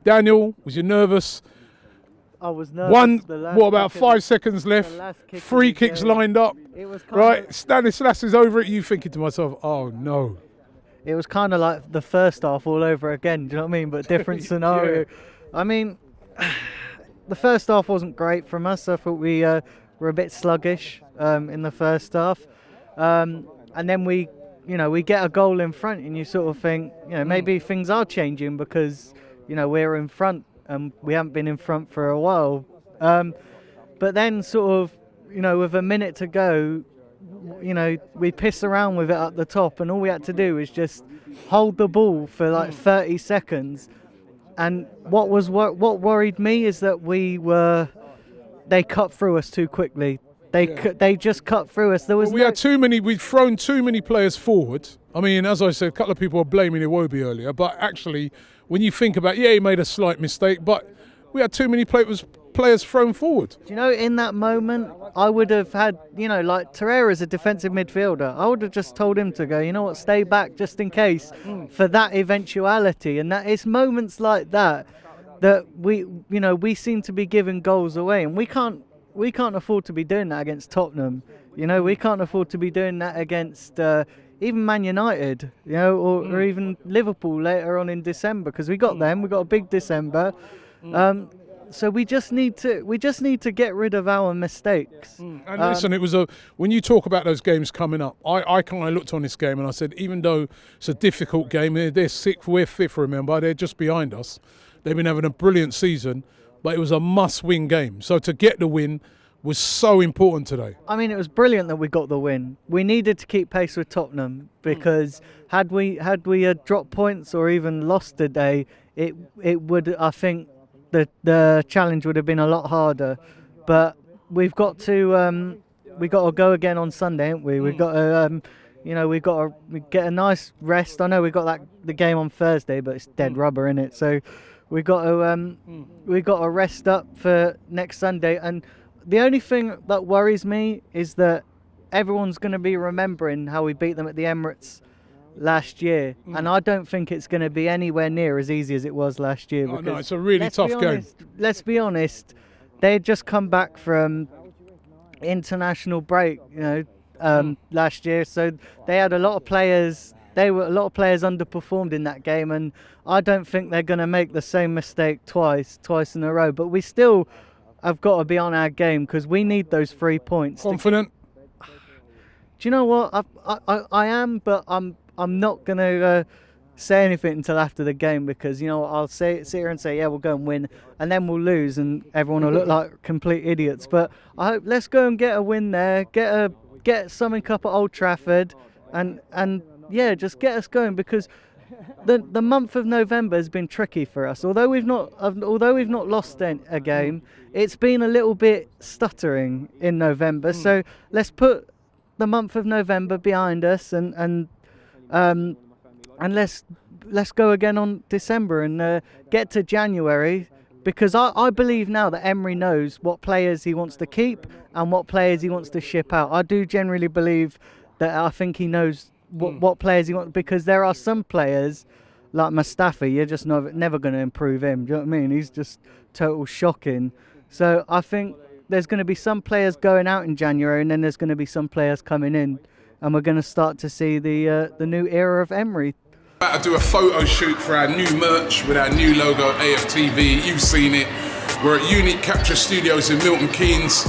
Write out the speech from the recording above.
Daniel, was you nervous? I was nervous. About 5 seconds left? 3 kicks lined up. It was right, Stanislas is over it. You thinking to myself, oh no. It was kind of like the first half all over again. Do you know what I mean? But different scenario. Yeah. I mean, the first half wasn't great from us. I thought we were a bit sluggish in the first half, and then we get a goal in front, and you sort of think, maybe things are changing because we're in front and we haven't been in front for a while. But then sort of, with a minute to go, we piss around with it at the top, and all we had to do was just hold the ball for like 30 seconds. And what worried me is that they cut through us too quickly. They just cut through us. We'd thrown too many players forward. I mean, as I said, a couple of people were blaming Iwobi earlier, but actually, when you think about it, he made a slight mistake, but we had too many players thrown forward. Do you know, in that moment, I would have had, like Torreira's a defensive midfielder. I would have just told him to go, stay back just in case for that eventuality. And that it's moments like that we seem to be giving goals away, and we can't afford to be doing that against Tottenham. We can't afford to be doing that against even Man United, or even Liverpool later on in December, because we got them. We got a big December. So we just need to get rid of our mistakes. And listen, when you talk about those games coming up, I kind of looked on this game and I said, even though it's a difficult game, they're sixth, we're fifth. Remember, they're just behind us. They've been having a brilliant season, but it was a must-win game. So to get the win was so important today. I mean, it was brilliant that we got the win. We needed to keep pace with Tottenham, because had we dropped points or even lost today, it would, I think, the challenge would have been a lot harder. But we've got to go again on Sunday, haven't we? We've got to we get a nice rest. I know we got the game on Thursday, but it's dead rubber, innit? So we got to rest up for next Sunday. And the only thing that worries me is that everyone's going to be remembering how we beat them at the Emirates last year, and I don't think it's going to be anywhere near as easy as it was last year. No, it's a really tough game. Let's be honest, they had just come back from international break, last year, so they had a lot of players. A lot of players underperformed in that game, and I don't think they're going to make the same mistake twice in a row. But we still have got to be on our game, because we need those 3 points. Confident? Do you know what? I am, but I'm not going to say anything until after the game, because I'll sit here and say, yeah, we'll go and win, and then we'll lose, and everyone will look like complete idiots. But I hope, let's go and get a win there, get something up at Old Trafford, and yeah, just get us going, because the month of November has been tricky for us. Although we've not lost a game, it's been a little bit stuttering in November. So let's put the month of November behind us, and let's go again on December and get to January, because I believe now that Emery knows what players he wants to keep and what players he wants to ship out. I do generally believe that. I think he knows what players he wants, because there are some players like Mustafi, you're just never going to improve him. Do you know what I mean? He's just total shocking. So I think there's going to be some players going out in January, and then there's going to be some players coming in, and we're going to start to see the new era of Emery. About to do a photo shoot for our new merch with our new logo, AFTV. You've seen it. We're at Unique Capture Studios in Milton Keynes.